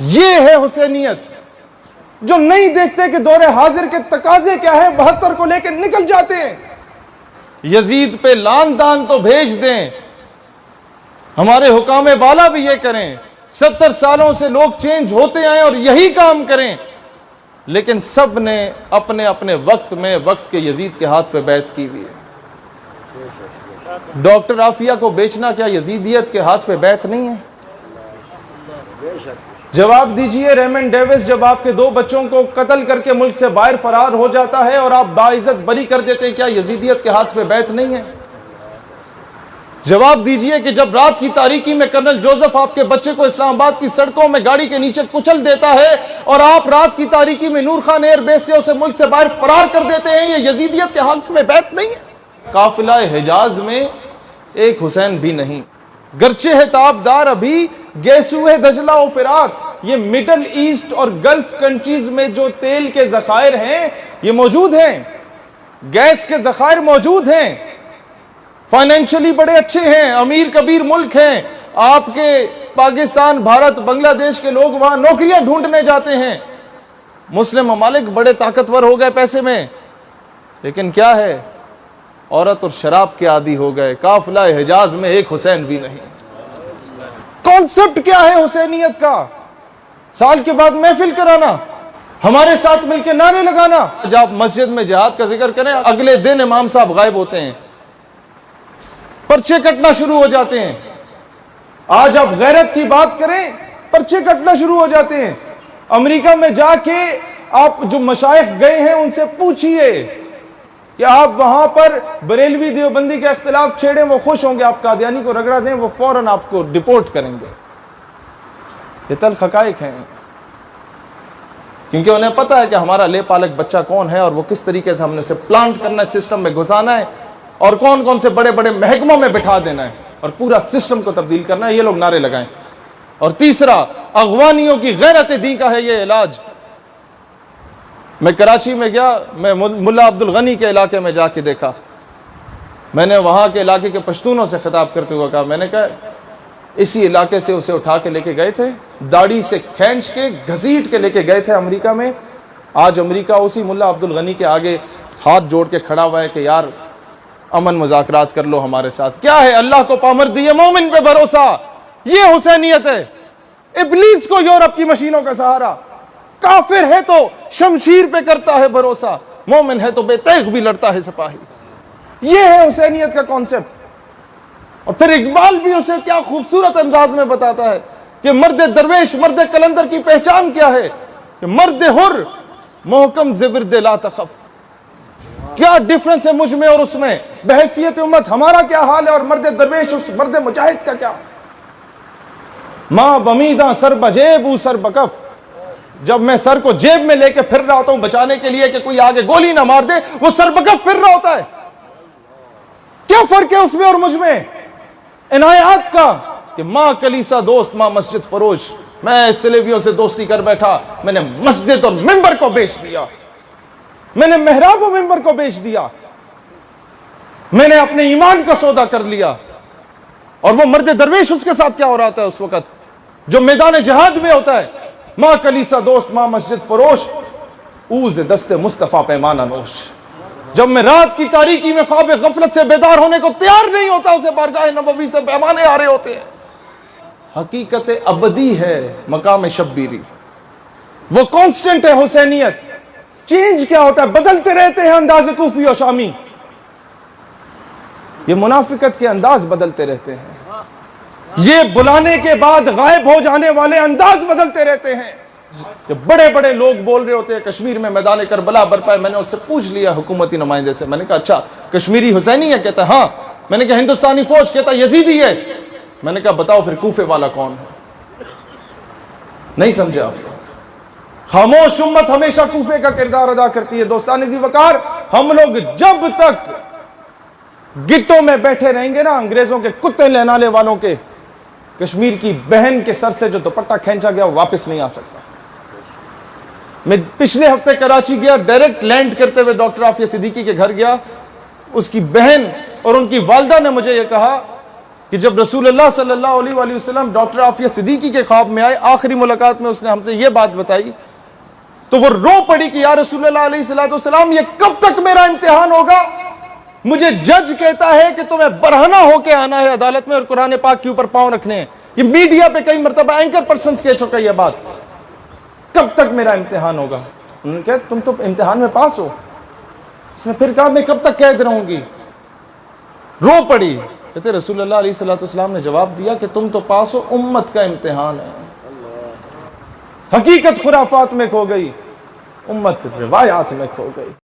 ये है हुसैनियत, जो नहीं देखते कि दौरे हाजिर के तकाजे क्या है, 72 को लेकर निकल जाते हैं। यजीद पे लान तान तो भेज दें, हमारे हुकामे वाला भी ये करें, 70 सालों से लोग चेंज होते आए और यही काम करें, लेकिन सब ने अपने अपने वक्त में वक्त के यजीद के हाथ पे बैत की हुई है। डॉक्टर आफिया को बेचना क्या यजीदियत के हाथ पे बैत नहीं है? जवाब दीजिए। रेमन डेविस जब आपके 2 बच्चों को कत्ल करके मुल्क से बाहर फरार हो जाता है और आप बाइज्जत बरी कर देते हैं, क्या यजीदियत के हाथ पे बैत नहीं है? जवाब दीजिए कि जब रात की तारीकी में कर्नल जोसेफ आपके बच्चे को इस्लामाबाद की सड़कों में गाड़ी के नीचे कुचल देता है और आप रात की तारीकी में नूर खान एयरबेस से उसे मुल्क से बाहर फरार कर देते हैं, ये यजीदियत के हाथ में बैत नहीं है? काफिला हिजाज में एक हुसैन भी नहीं, गर्चे है ताबदार अभी गैसुए दजला और फिरात। ये मिडल ईस्ट और गल्फ कंट्रीज में जो तेल के जखायर हैं ये मौजूद हैं, गैस के जखायर मौजूद हैं, फाइनेंशियली बड़े अच्छे हैं, अमीर कबीर मुल्क हैं। आपके पाकिस्तान, भारत, बांग्लादेश के लोग वहां नौकरियां ढूंढने जाते हैं। मुस्लिम ममालिक बड़े ताकतवर हो गए पैसे में, लेकिन क्या है, औरत और शराब के आदी हो गए। काफिला हिजाज में एक हुसैन भी नहीं। कॉन्सेप्ट क्या है हुसैनियत का? साल के बाद महफिल कराना, हमारे साथ मिलकर नारे लगाना। जब आप मस्जिद में जिहाद का जिक्र करें, अगले दिन इमाम साहब गायब होते हैं, पर्चे कटना शुरू हो जाते हैं। आज आप गैरत की बात करें, पर्चे कटना शुरू हो जाते हैं। अमेरिका में जाके आप जो मशाइख गए हैं उनसे पूछिए कि आप वहां पर बरेलवी देवबंदी के इख्तिलाफ छेड़े, वो खुश होंगे। आप कादियानी को रगड़ा दें, वो फौरन आपको डिपोर्ट करेंगे। ये तल्ख हकाइक हैं, क्योंकि उन्हें पता है कि हमारा ले पालक बच्चा कौन है और वो किस तरीके से हमने उसे प्लांट करना है, सिस्टम में घुसाना है और कौन कौन से बड़े बड़े महकमों में बिठा देना है और पूरा सिस्टम को तब्दील करना है। ये लोग नारे लगाएं। और तीसरा, अगवानियों की गैरत दी का है ये इलाज। मैं कराची में गया, मैं मुल्ला अब्दुल गनी के इलाके में जाके देखा। मैंने वहां के इलाके के पश्तूनों से खिताब करते हुए कहा, मैंने कहा इसी इलाके से उसे उठा के लेके गए थे, दाढ़ी से खींच के घसीट के लेके गए थे अमेरिका में। आज अमेरिका उसी मुल्ला अब्दुल गनी के आगे हाथ जोड़ के खड़ा हुआ है कि यार अमन मुज़ाकरात कर लो हमारे साथ। क्या है? अल्लाह को पामर दिए, मोमिन पे भरोसा। ये हुसैनियत है। इब्लीस को यूरोप की मशीनों का सहारा, काफिर है तो शमशीर पे करता है भरोसा, मोमिन है तो बेतैग भी लड़ता है सिपाही। ये है हुसैनियत का कॉन्सेप्ट। और फिर इकबाल भी उसे क्या खूबसूरत अंदाज में बताता है कि मर्द दरवेश, मर्द कलंदर की पहचान क्या है? कि मर्द हुर मोहकम ज़िविर्द ला तखफ। क्या डिफरेंस है मुझ में और उसमें? बहैसियत उम्मत हमारा क्या हाल है और मर्द दरवेश उस मर्द मुजाहिद का क्या? मां बमीदा सर बजेब ऊ सर बकफ। जब मैं सर को जेब में लेके फिर रहा होता हूं बचाने के लिए कि कोई आगे गोली ना मार दे, वो सर बकफ फिर रहा होता है। क्या फर्क है उसमें और मुझ में? इनायात का कि मां कलीसा दोस्त, मां मस्जिद फरोश। मैं सिलेबियों से दोस्ती कर बैठा, मैंने मस्जिद और मिंबर को बेच दिया, मैंने मेहराब और मिंबर को बेच दिया, मैंने अपने ईमान का सौदा कर लिया। और वो मर्द दरवेश उसके साथ क्या हो रहा था उस वक्त जो मैदान जिहाद में होता है? मां कलीसा दोस्त, मां मस्जिद फरोश, ऊज़ दस्ते मुस्तफा पैमाना नोश। जब मैं रात की तारीकी में ख्वाब गफलत से बेदार होने को तैयार नहीं होता, उसे बारगाह नबवी से पैमाने आ रहे होते हैं। हकीकत अबदी है मकाम शब्बीरी, वो कांस्टेंट है हुसैनियत। चेंज क्या होता है? बदलते रहते हैं अंदाज कूफी और शामी। ये मुनाफिकत के अंदाज बदलते रहते हैं, ये बुलाने के बाद गायब हो जाने वाले अंदाज बदलते रहते हैं। जब बड़े बड़े लोग बोल रहे होते हैं कश्मीर में मैदान करबला बरपा है, मैंने उससे पूछ लिया हुकूमती नुमाइंदे से, मैंने कहा अच्छा कश्मीरी हुसैनी है? कहता हाँ। मैंने कहा हिंदुस्तानी फौज? कहता यजीदी है। मैंने कहा बताओ फिर कूफे वाला कौन है? नहीं समझे आप? खामोश उम्मत हमेशा कूफे का किरदार अदा करती है। दोस्तान जी वकार, हम लोग जब तक गिट्टों में बैठे रहेंगे ना, अंग्रेजों के कुत्ते लहनाने वालों के, कश्मीर की बहन के सर से जो दुपट्टा खींचा गया वो वापस नहीं आ सकता। मैं पिछले हफ्ते कराची गया, डायरेक्ट लैंड करते हुए डॉक्टर आफिया सिद्दीकी के घर गया। उसकी बहन और उनकी वालदा ने मुझे यह कहा कि जब रसूलुल्लाह सल्लल्लाहु अलैहि वसल्लम डॉक्टर आफिया सिद्दीकी के ख्वाब में आए, आखिरी मुलाकात में उसने हमसे यह बात बताई, तो वो रो पड़ी कि या रसूलुल्लाह अलैहिस्सलाम, ये कब तक मेरा इम्तिहान होगा? मुझे जज कहता है कि तुम्हें बरहना होके आना है अदालत में और कुरान पाक के ऊपर पांव रखने हैं। ये मीडिया पे कई मरतबा एंकर पर्सन कह चुका यह बात, कब तक मेरा इम्तिहान होगा? उन्होंने कहा तुम तो इम्तिहान में पास हो। उसने फिर कहा मैं कब तक कैद रहूंगी? रो पड़ी। कहते रसूलुल्लाह अलैहिस्सलाम ने जवाब दिया कि तुम तो पास हो, उम्मत का इम्तिहान है। हकीकत खुराफात में खो गई, उम्मत रिवायात में खो गई।